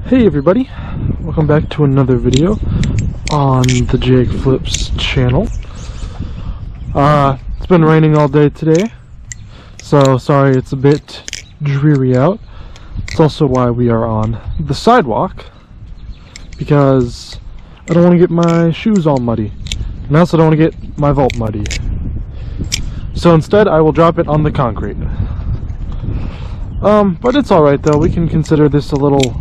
Hey everybody, welcome back to another video on the Jake Flips channel. It's been raining all day today, so sorry it's a bit dreary out. It's also why we are on the sidewalk, because I don't want to get my shoes all muddy, and I also don't want to get my vault muddy. So instead I will drop it on the concrete. But it's alright though, we can consider this a little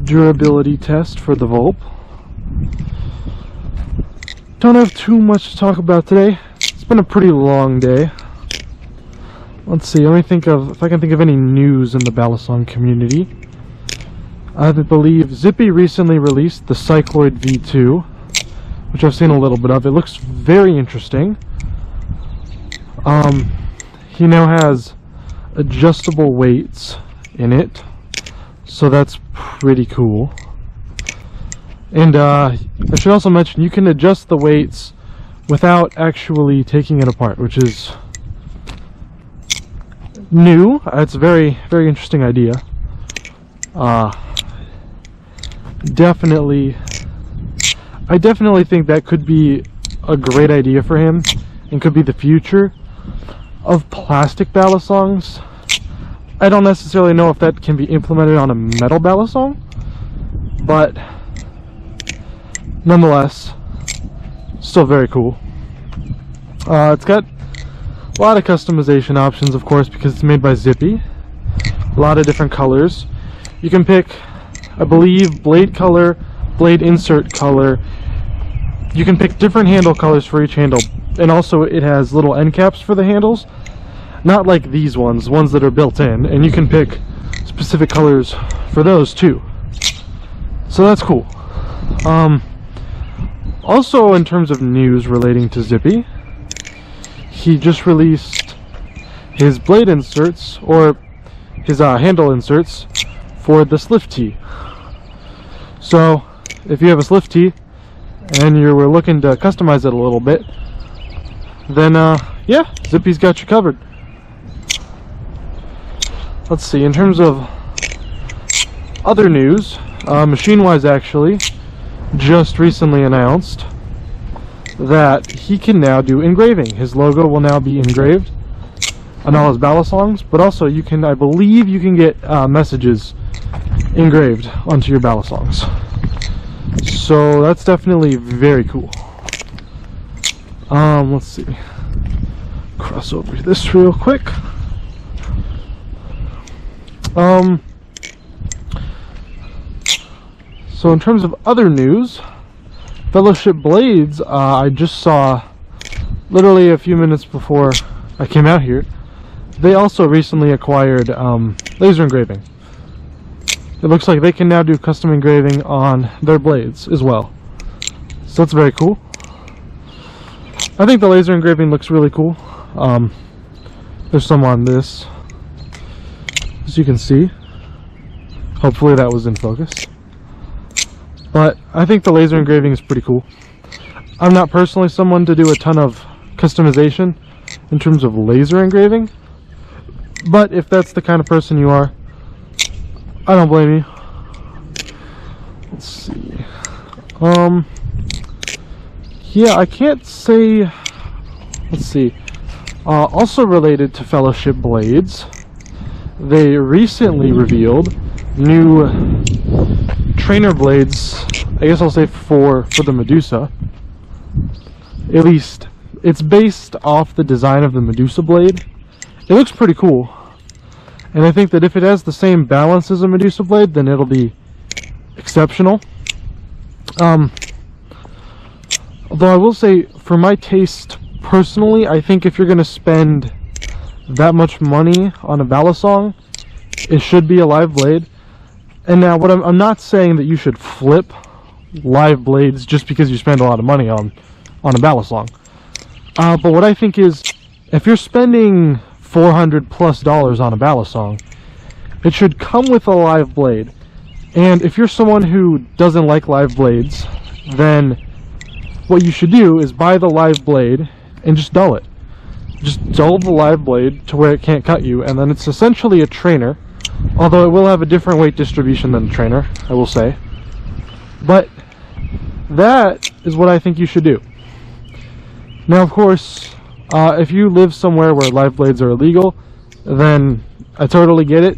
durability test for the Volp. Don't have too much to talk about today. It's been a pretty long day. Let's see, let me think of if I can think of any news in the BaliNews community. I believe Zippy recently released the Cycloid V2, which I've seen a little bit of. It looks very interesting. He now has adjustable weights in it, so that's pretty cool. And I should also mention you can adjust the weights without actually taking it apart, which is new. It's a very interesting idea. I definitely think that could be a great idea for him and could be the future of plastic balisongs. I don't necessarily know if that can be implemented on a metal balisong, but nonetheless, still very cool. It's got a lot of customization options, of course, because it's made by Zippy. A lot of different colors. You can pick, I believe, blade color, blade insert color. You can pick different handle colors for each handle, and also it has little end caps for the handles. Not like these ones that are built in, and you can pick specific colors for those too. So that's cool. Also, in terms of news relating to Zippy, he just released his blade inserts, or his handle inserts, for the Slift Tee. So, if you have a Slift Tee and you were looking to customize it a little bit, then yeah, Zippy's got you covered. Let's see, in terms of other news, Machine-Wise actually just recently announced that he can now do engraving. His logo will now be engraved on all his balisongs, but also you can, I believe you can get messages engraved onto your balisongs. So that's definitely very cool. Let's see. Cross over this real quick. So in terms of other news, Fellowship Blades, I just saw literally a few minutes before I came out here, they also recently acquired laser engraving. It looks like they can now do custom engraving on their blades as well. So that's very cool. I think the laser engraving looks really cool. There's some on this, as you can see. Hopefully that was in focus. But I think the laser engraving is pretty cool. I'm not personally someone to do a ton of customization in terms of laser engraving, but if that's the kind of person you are, I don't blame you. Let's see. Yeah, I can't say. Let's see. Also related to Fellowship Blades, they recently revealed new trainer blades, I guess I'll say for the Medusa. At least it's based off the design of the Medusa blade. It looks pretty cool, and I think that if it has the same balance as a Medusa blade, then it'll be exceptional. Although I will say, for my taste personally, I think if you're going to spend that much money on a balisong, it should be a live blade. And now, what I'm not saying that you should flip live blades just because you spend a lot of money on a balisong. But what I think is, if you're spending $400+ on a balisong, it should come with a live blade. And if you're someone who doesn't like live blades, then what you should do is buy the live blade and just dull it. Just dull the live blade to where it can't cut you, and then it's essentially a trainer Although it will have a different weight distribution than a trainer, I will say. But that is what I think you should do. Now, of course, if you live somewhere where live blades are illegal, then I totally get it.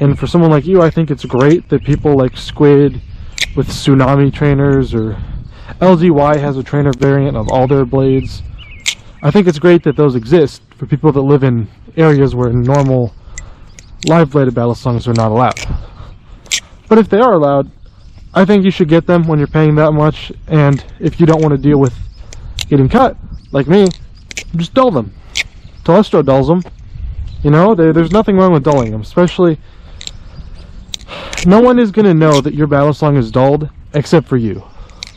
And for someone like you, I think it's great that people like Squid with Tsunami trainers, or LGY has a trainer variant of all their blades. I think it's great that those exist for people that live in areas where normal live bladed balisongs are not allowed. But if they are allowed, I think you should get them when you're paying that much. And if you don't want to deal with getting cut, like me, just dull them. Telestro dulls them. You know, there's nothing wrong with dulling them. Especially, no one is going to know that your balisong is dulled except for you.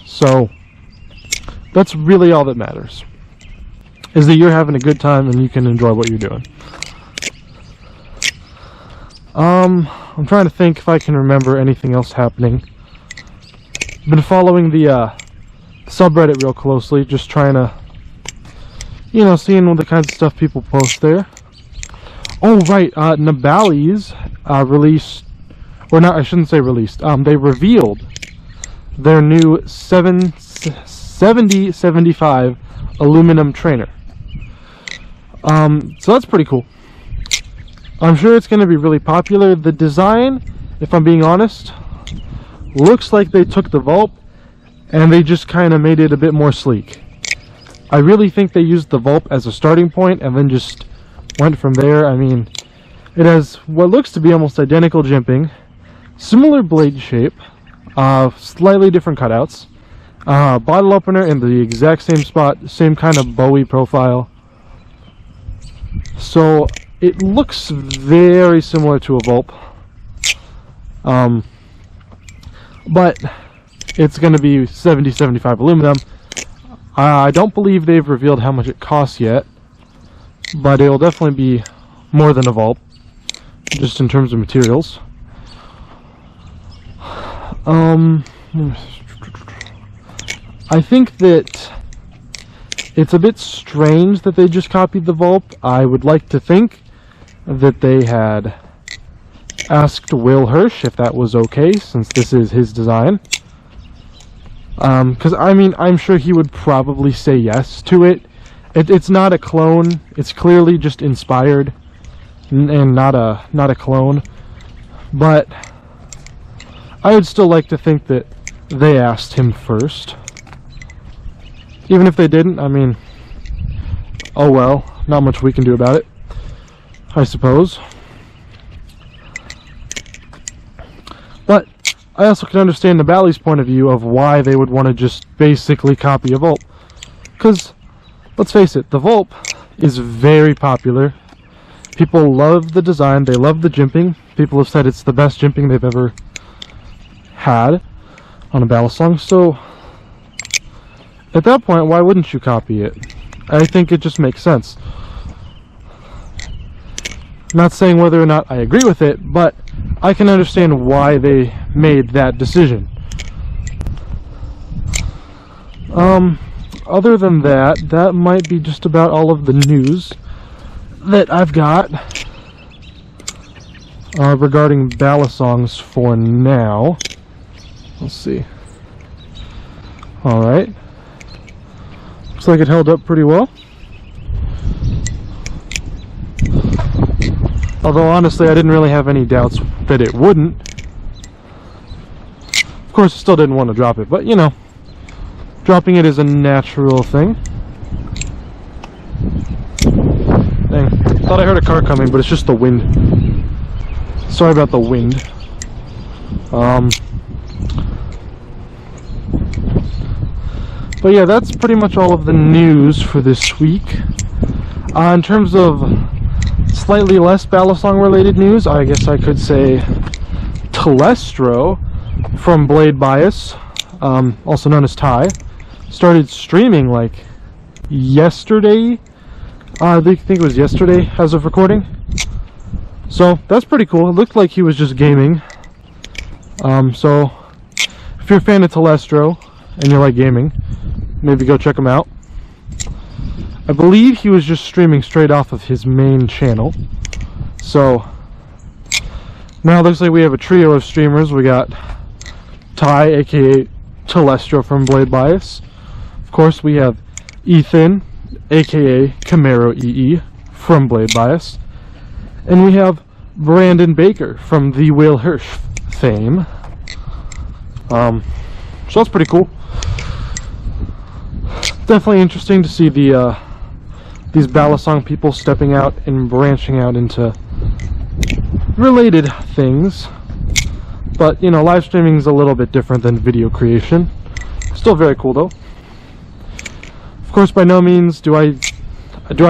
So that's really all that matters, is that you're having a good time and you can enjoy what you're doing. I'm trying to think if I can remember anything else happening. Been following the subreddit real closely, just trying to, you know, seeing the kinds of stuff people post there. Oh right, BaliNews released, or not, I shouldn't say released, they revealed their new 7075 aluminum trainer. So that's pretty cool. I'm sure it's going to be really popular. The design, if I'm being honest, looks like they took the Vulp and they just kind of made it a bit more sleek. I really think they used the Vulp as a starting point and then just went from there. I mean, it has what looks to be almost identical jimping, similar blade shape, slightly different cutouts, bottle opener in the exact same spot, same kind of Bowie profile. So it looks very similar to a Vulp, but it's going to be 7075 aluminum. I don't believe they've revealed how much it costs yet, but it'll definitely be more than a Vulp, just in terms of materials. I think that it's a bit strange that they just copied the Vulp. I would like to think that they had asked Will Hirsch if that was okay, since this is his design. Because, I mean, I'm sure he would probably say yes to it. It's not a clone. It's clearly just inspired and not a clone. But I would still like to think that they asked him first. Even if they didn't, I mean, oh well, not much we can do about it, I suppose. But I also can understand the Bali's point of view of why they would want to just basically copy a Vulp. Because, let's face it, the Vulp is very popular. People love the design, they love the jimping. People have said it's the best jimping they've ever had on a balisong, so at that point, why wouldn't you copy it? I think it just makes sense. Not saying whether or not I agree with it, but I can understand why they made that decision. Other than that, that might be just about all of the news that I've got regarding balisongs for now. Let's see. Alright. Looks like it held up pretty well. Although honestly, I didn't really have any doubts that it wouldn't. Of course, I still didn't want to drop it, but you know, dropping it is a natural thing. Dang, thought I heard a car coming, but it's just the wind. Sorry about the wind. But yeah, that's pretty much all of the news for this week. In terms of slightly less balisong related news, I guess I could say Telestro from Blade Bias, also known as Ty, started streaming like yesterday. I think it was yesterday as of recording. So that's pretty cool. It looked like he was just gaming. So if you're a fan of Telestro and you like gaming, maybe go check him out. I believe he was just streaming straight off of his main channel. So Now it looks like we have a trio of streamers. We got Ty, aka Telestro from Blade Bias. Of course, we have Ethan, aka Camaro EE from Blade Bias. And we have Brandon Baker from the Will Hirsch fame. So that's pretty cool. Definitely interesting to see these Balisong people stepping out and branching out into related things. But, you know, live streaming is a little bit different than video creation. Still very cool though. Of course, by no means do I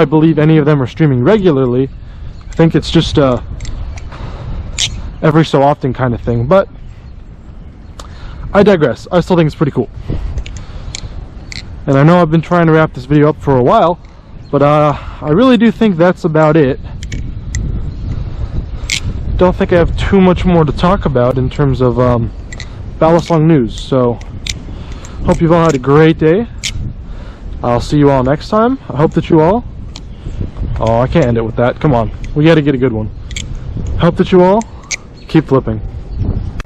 believe any of them are streaming regularly. I think it's just a every so often kind of thing, but I digress. I still think it's pretty cool. And I know I've been trying to wrap this video up for a while, but I really do think that's about it. Don't think I have too much more to talk about in terms of Balisong news, so hope you've all had a great day. I'll see you all next time. I hope that you all... Oh, I can't end it with that. Come on. We gotta get a good one. Hope that you all keep flipping.